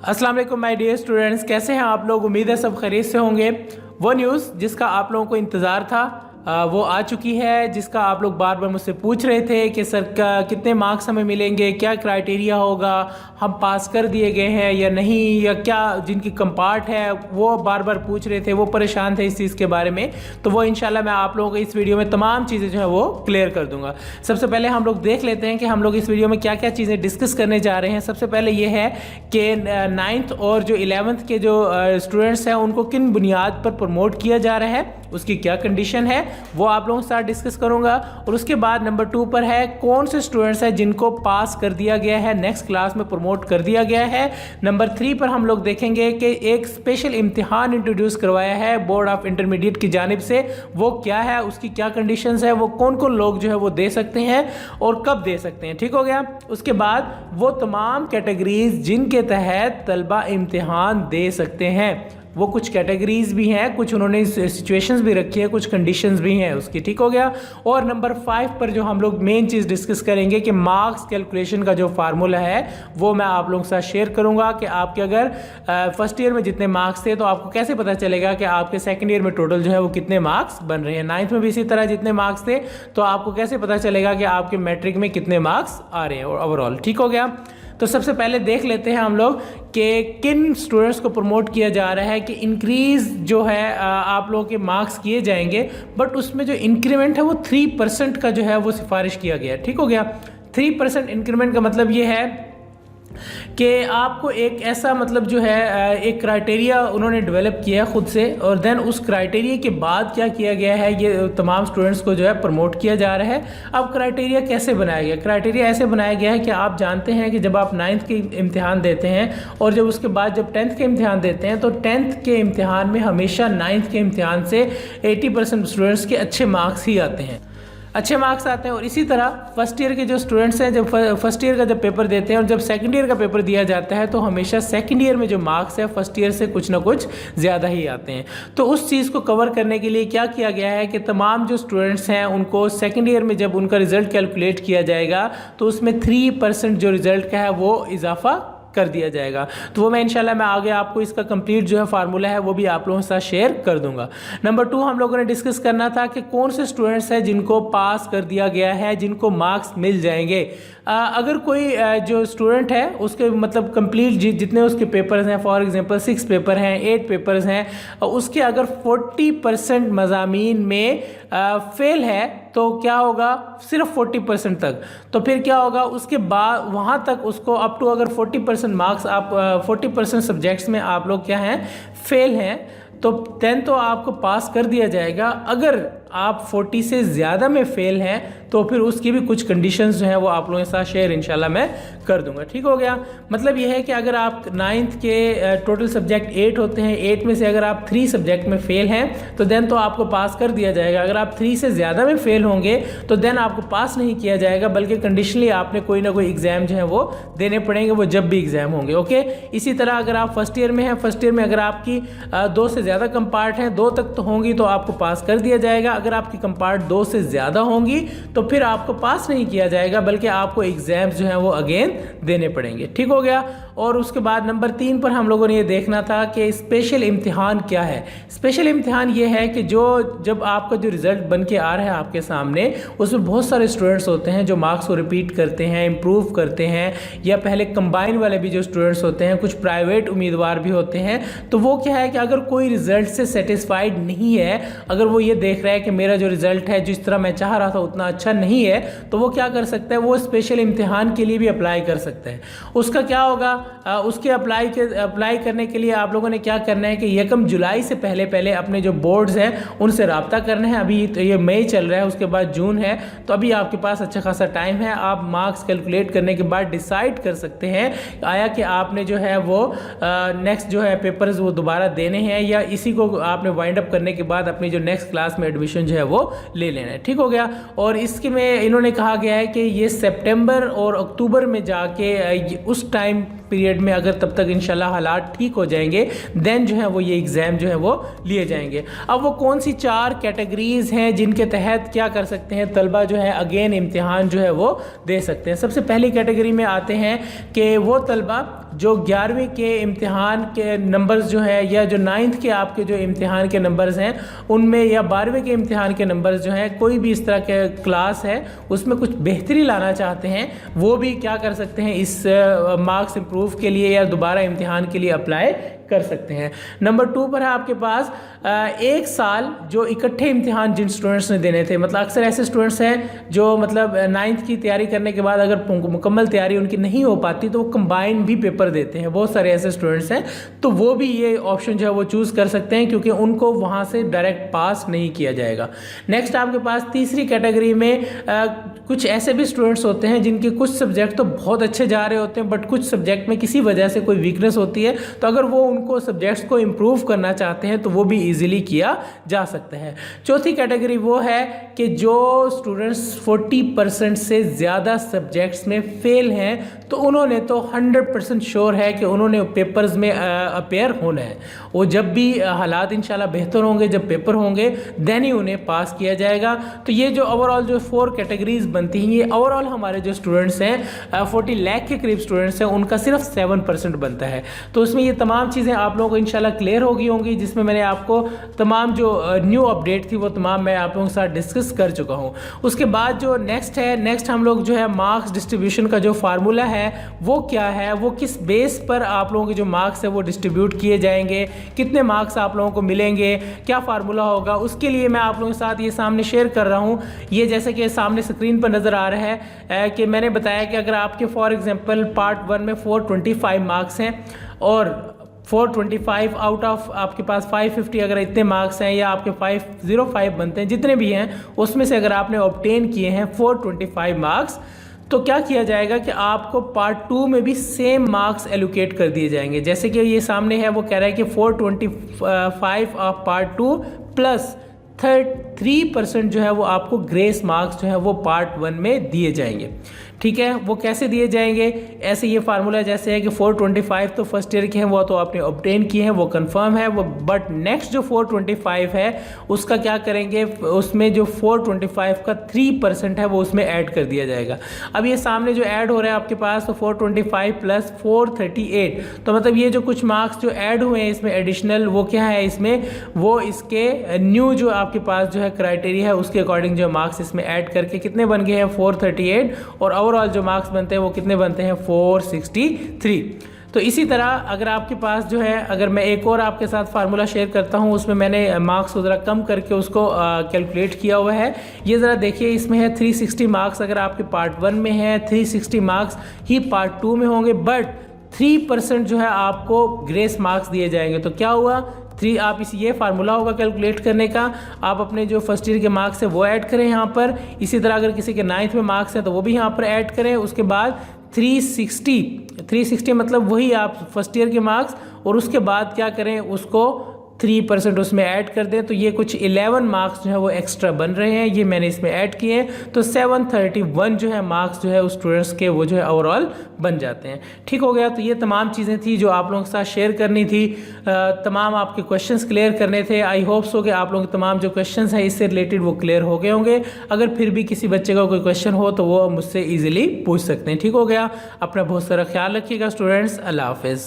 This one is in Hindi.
अस्सलाम वालेकुम माय डियर स्टूडेंट्स, कैसे हैं आप लोग। उम्मीद है सब खैरियत से होंगे। वो न्यूज़ जिसका आप लोगों को इंतज़ार था वो आ चुकी है, जिसका आप लोग बार बार मुझसे पूछ रहे थे कि सर का कितने मार्क्स हमें मिलेंगे, क्या क्राइटेरिया होगा, हम पास कर दिए गए हैं या नहीं, या क्या जिनकी कंपार्ट है वो बार बार पूछ रहे थे, वो परेशान थे इस चीज़ के बारे में। तो वो इंशाल्लाह मैं आप लोगों को इस वीडियो में तमाम चीज़ें जो है वो क्लियर कर दूंगा। सबसे पहले हम लोग देख लेते हैं कि हम लोग इस वीडियो में क्या क्या चीज़ें डिस्कस करने जा रहे हैं। सबसे पहले ये है कि 9th और जो 11th के जो स्टूडेंट्स हैं उनको किन बुनियाद पर प्रमोट किया जा रहा है, उसकी क्या कंडीशन है, वो आप लोगों के साथ डिस्कस करूंगा। और उसके बाद नंबर 2 पर है कौन से स्टूडेंट्स हैं जिनको पास कर दिया गया है, नेक्स्ट क्लास में प्रमोट कर दिया गया है। नंबर 3 पर हम लोग देखेंगे कि एक स्पेशल इम्तिहान इंट्रोड्यूस करवाया है बोर्ड ऑफ इंटरमीडिएट की जानिब से, वो क्या है, उसकी क्या कंडीशंस है, वो कौन कौन लोग जो है वो दे सकते हैं और कब दे सकते हैं। ठीक हो गया। उसके बाद वो तमाम कैटेगरीज जिनके तहत तलबा इम्तिहान दे सकते हैं, वो कुछ कैटेगरीज भी हैं, कुछ उन्होंने सिचुएशंस भी रखी है, कुछ कंडीशंस भी हैं उसकी। ठीक हो गया। और नंबर 5 पर जो हम लोग मेन चीज़ डिस्कस करेंगे कि मार्क्स कैलकुलेशन का जो फार्मूला है वो मैं आप लोगों के साथ शेयर करूंगा कि आपके अगर फर्स्ट ईयर में जितने मार्क्स थे तो आपको कैसे पता चलेगा कि आपके सेकंड ईयर में टोटल जो है वो कितने मार्क्स बन रहे हैं। 9th में भी इसी तरह जितने मार्क्स थे तो आपको कैसे पता चलेगा कि आपके मैट्रिक में कितने मार्क्स आ रहे हैं ओवरऑल। ठीक हो गया। तो सबसे पहले देख लेते हैं हम लोग कि किन स्टूडेंट्स को प्रमोट किया जा रहा है कि इंक्रीज़ जो है आप लोगों के मार्क्स किए जाएंगे, बट उसमें जो इंक्रीमेंट है वो 3% का जो है वो सिफारिश किया गया। ठीक हो गया। 3% इंक्रीमेंट का मतलब ये है कि आपको एक ऐसा मतलब जो है एक क्राइटेरिया उन्होंने डेवलप किया है खुद से, और देन उस क्राइटेरिया के बाद क्या किया गया है, ये तमाम स्टूडेंट्स को जो है प्रमोट किया जा रहा है। अब क्राइटेरिया कैसे बनाया गया? क्राइटेरिया ऐसे बनाया गया है कि आप जानते हैं कि जब आप 9th के इम्तिहान देते हैं और जब उसके बाद जब 10th के इम्तिहान देते हैं तो 10th के इम्तिहान में हमेशा 9th के इम्तिहान से 80% स्टूडेंट्स के अच्छे मार्क्स ही आते हैं, अच्छे मार्क्स आते हैं। और इसी तरह फर्स्ट ईयर के जो स्टूडेंट्स हैं जब फर्स्ट ईयर का जब पेपर देते हैं और जब सेकंड ईयर का पेपर दिया जाता है तो हमेशा सेकंड ईयर में जो मार्क्स है फर्स्ट ईयर से कुछ ना कुछ ज़्यादा ही आते हैं। तो उस चीज़ को कवर करने के लिए क्या किया गया है कि तमाम जो स्टूडेंट्स हैं उनको सेकंड ईयर में जब उनका रिजल्ट कैलकुलेट किया जाएगा तो उसमें 3% जो रिजल्ट का है वो इजाफा कर दिया जाएगा। तो वो मैं इंशाल्लाह मैं आगे आपको इसका कंप्लीट जो है फार्मूला है वो भी आप लोगों के साथ शेयर कर दूंगा। नंबर 2 हम लोगों ने डिस्कस करना था कि कौन से स्टूडेंट्स हैं जिनको पास कर दिया गया है, जिनको मार्क्स मिल जाएंगे। अगर कोई जो स्टूडेंट है उसके मतलब कंप्लीट जितने उसके पेपर्स हैं, फॉर एग्जांपल 6 पेपर हैं, 8 पेपर्स हैं, उसके अगर 40% मज़ामीन में फेल है तो क्या होगा, सिर्फ 40% तक। तो फिर क्या होगा उसके बाद वहाँ तक उसको अप टू अगर 40% मार्क्स आप 40% सब्जेक्ट्स में आप लोग क्या हैं, फेल हैं, तो 10 तो आपको पास कर दिया जाएगा। अगर आप 40 से ज़्यादा में फेल हैं तो फिर उसकी भी कुछ कंडीशंस जो हैं वो आप लोगों के साथ शेयर इंशाल्लाह मैं कर दूंगा। ठीक हो गया। मतलब यह है कि अगर आप 9th के टोटल सब्जेक्ट 8 होते हैं, 8 में से अगर आप 3 सब्जेक्ट में फेल हैं तो देन तो आपको पास कर दिया जाएगा। अगर आप 3 से ज़्यादा में फेल होंगे तो देन आपको पास नहीं किया जाएगा, बल्कि कंडीशनली आपने कोई ना कोई एग्ज़ाम जो है वो देने पड़ेंगे, वो जब भी एग्ज़ाम होंगे। ओके। इसी तरह अगर आप फर्स्ट ईयर में हैं, फर्स्ट ईयर में अगर आपकी 2 से ज़्यादा कंपार्ट हैं, 2 तक तो होंगी तो आपको पास कर दिया जाएगा। अगर आपकी कंपार्ट 2 से ज़्यादा होंगी तो फिर आपको पास नहीं किया जाएगा, बल्कि आपको एग्जाम्स जो हैं वो अगेन देने पड़ेंगे। ठीक हो गया। और उसके बाद नंबर 3 पर हम लोगों ने ये देखना था कि स्पेशल इम्तिहान क्या है। स्पेशल इम्तिहान ये है कि जब आपका जो रिज़ल्ट बन के आ रहा है आपके सामने, उसमें बहुत सारे स्टूडेंट्स होते हैं जो मार्क्स को रिपीट करते हैं, इम्प्रूव करते हैं, या पहले कंबाइन वाले भी जो स्टूडेंट्स होते हैं, कुछ प्राइवेट उम्मीदवार भी होते हैं। तो वो क्या है कि अगर कोई रिज़ल्ट से सेटिस्फाइड नहीं है, अगर वो ये देख रहा है कि मेरा जो रिज़ल्ट है जिस तरह मैं चाह रहा था उतना अच्छा नहीं है, तो वो क्या कर सकता है, वो स्पेशल इम्तिहान के लिए भी अप्लाई कर सकता है। उसका क्या होगा, उसके अप्लाई करने के लिए आप लोगों ने क्या करना है कि 1 जुलाई से पहले अपने जो बोर्ड्स हैं उनसे रब्ता करना है। अभी तो ये मई चल रहा है, उसके बाद जून है, तो अभी आपके पास अच्छा खासा टाइम है। आप मार्क्स कैलकुलेट करने के बाद डिसाइड कर सकते हैं आया कि आपने जो है वो नेक्स्ट जो है पेपर्स वो दोबारा देने हैं, या इसी को आपने वाइंड अप करने के बाद अपनी जो नेक्स्ट क्लास में एडमिशन एडमिशन जो है वो ले लेना है। ठीक हो गया। और इसके में इन्होंने कहा गया है कि ये सितंबर और अक्टूबर में जाके उस टाइम पीरियड में अगर तब तक इंशाल्लाह हालात ठीक हो जाएंगे देन जो है वो ये एग्ज़ाम जो है वो लिए जाएंगे। अब वो कौन सी 4 कैटेगरीज हैं जिनके तहत क्या कर सकते हैं तलबा जो है अगेन इम्तिहान जो है वो दे सकते हैं। सबसे पहली कैटेगरी में आते हैं कि वो तलबा जो 11वीं के इम्तिहान के नंबर्स जो है या जो 9th के आपके जो इम्तिहान के नंबर्स हैं उनमें या 12वीं के इम्तिहान के नंबर्स जो हैं कोई भी इस तरह के क्लास है उसमें कुछ बेहतरी लाना चाहते हैं वो भी क्या कर सकते हैं इस मार्क्स इम्प्रूव के लिए या दोबारा इम्तिहान के लिए अप्लाई कर सकते हैं। नंबर 2 पर है आपके पास एक साल जो इकट्ठे इम्तिहान जिन स्टूडेंट्स ने देने थे, मतलब अक्सर ऐसे स्टूडेंट्स हैं जो मतलब 9th की तैयारी करने के बाद अगर मुकम्मल तैयारी उनकी नहीं हो पाती तो वो कंबाइन भी पेपर देते हैं। बहुत सारे ऐसे स्टूडेंट्स हैं तो वो भी ये ऑप्शन जो है वो चूज़ कर सकते हैं क्योंकि उनको वहाँ से डायरेक्ट पास नहीं किया जाएगा। नेक्स्ट आपके पास तीसरी कैटेगरी में कुछ ऐसे भी स्टूडेंट्स होते हैं जिनके कुछ सब्जेक्ट तो बहुत अच्छे जा रहे होते हैं बट कुछ सब्जेक्ट में किसी वजह से कोई वीकनेस होती है तो अगर वो उनको सब्जेक्ट्स को इम्प्रूव करना चाहते हैं तो वो भी इजीली किया जा सकता है। चौथी कैटेगरी वो है कि जो स्टूडेंट्स 40% से ज़्यादा सब्जेक्ट्स में फेल हैं तो उन्होंने तो 100% श्योर है कि उन्होंने पेपर्स में अपेयर होना है। वो जब भी हालात इंशाल्लाह बेहतर होंगे जब पेपर होंगे देन ही उन्हें पास किया जाएगा। तो ये जो ओवरऑल जो 4 कैटेगरीज बनती हैं ये ओवरऑल हमारे जो स्टूडेंट्स हैं 40 लाख के करीब स्टूडेंट्स हैं उनका सिर्फ 7% बनता है। तो उसमें ये तमाम चीज़ें आप लोगों को इंशाल्लाह क्लियर हो गई होंगी जिसमें मैंने आपको तमाम जो न्यू अपडेट थी वो तमाम मैं आप लोगों के साथ डिस्कस कर चुका हूँ। उसके बाद जो नेक्स्ट हम लोग जो है मार्क्स डिस्ट्रीब्यूशन का जो फार्मूला है वो क्या है, वो किस बेस पर आप लोगों के जो मार्क्स है वो डिस्ट्रीब्यूट किए जाएंगे, कितने मार्क्स आप लोगों को मिलेंगे, क्या फार्मूला होगा, उसके लिए मैं आप लोगों के साथ ये सामने शेयर कर रहा हूँ। ये जैसे कि सामने स्क्रीन पर नज़र आ रहा है कि मैंने बताया कि अगर आपके फॉर एग्जांपल पार्ट 1 में 425 मार्क्स हैं और 425 आउट ऑफ आपके पास 550 अगर इतने मार्क्स हैं या आपके 505 बनते हैं जितने भी हैं उसमें से अगर आपने ऑब्टेन किए हैं 425 मार्क्स तो क्या किया जाएगा कि आपको पार्ट 2 में भी सेम मार्क्स एलोकेट कर दिए जाएंगे। जैसे कि ये सामने है वो कह रहा है कि 425 ऑफ पार्ट 2 प्लस 3% जो है वो आपको ग्रेस मार्क्स जो है वो पार्ट 1 में दिए जाएंगे। ठीक है, वो कैसे दिए जाएंगे, ऐसे ये फार्मूला जैसे है कि 425 तो फर्स्ट ईयर के हैं वो तो आपने ऑब्टेन किए हैं वो कंफर्म है वो, बट नेक्स्ट जो 425 है उसका क्या करेंगे, उसमें जो 425 का 3% है वो उसमें ऐड कर दिया जाएगा। अब ये सामने जो ऐड हो रहा है आपके पास तो 425 प्लस 438 तो मतलब ये जो कुछ मार्क्स जो ऐड हुए हैं इसमें एडिशनल वो क्या है, इसमें वो इसके न्यू जो आपके पास जो है क्राइटेरिया है उसके अकॉर्डिंग जो मार्क्स इसमें ऐड करके कितने बन गए हैं 438 और ओवरऑल जो मार्क्स बनते हैं वो कितने बनते हैं 463। तो इसी तरह अगर आपके पास जो है अगर मैं एक और आपके साथ फार्मूला शेयर करता हूँ उसमें मैंने मार्क्स को ज़रा कम करके उसको कैलकुलेट किया हुआ है। ये ज़रा देखिए इसमें है 360 मार्क्स अगर आपके पार्ट 1 में है 360 मार्क्स ही पार्ट 2 में होंगे बट 3% जो है आपको ग्रेस मार्क्स दिए जाएंगे। तो क्या हुआ 3 आप इस ये फार्मूला होगा कैलकुलेट करने का, आप अपने जो फर्स्ट ईयर के मार्क्स है वो ऐड करें यहाँ पर। इसी तरह अगर किसी के 9th में मार्क्स हैं तो वो भी यहाँ पर ऐड करें। उसके बाद 360 मतलब वही आप फर्स्ट ईयर के मार्क्स और उसके बाद क्या करें उसको 3% उसमें ऐड कर दें तो ये कुछ 11 मार्क्स जो है वो एक्स्ट्रा बन रहे हैं, ये मैंने इसमें ऐड किए हैं। तो 731 जो है मार्क्स जो है उस स्टूडेंट्स के वो जो है ओवरऑल बन जाते हैं। ठीक हो गया। तो ये तमाम चीज़ें थी जो आप लोगों के साथ शेयर करनी थी, तमाम आपके क्वेश्चंस क्लियर करने थे। आई होप सो कि आप लोगों के तमाम जो क्वेश्चंस हैं इससे रिलेटेड वो क्लियर हो गए होंगे। अगर फिर भी किसी बच्चे का कोई क्वेश्चन हो तो वो मुझसे ईजिली पूछ सकते हैं। ठीक हो गया। अपना बहुत सारा ख्याल रखिएगा स्टूडेंट्स। अल्लाह हाफिज़।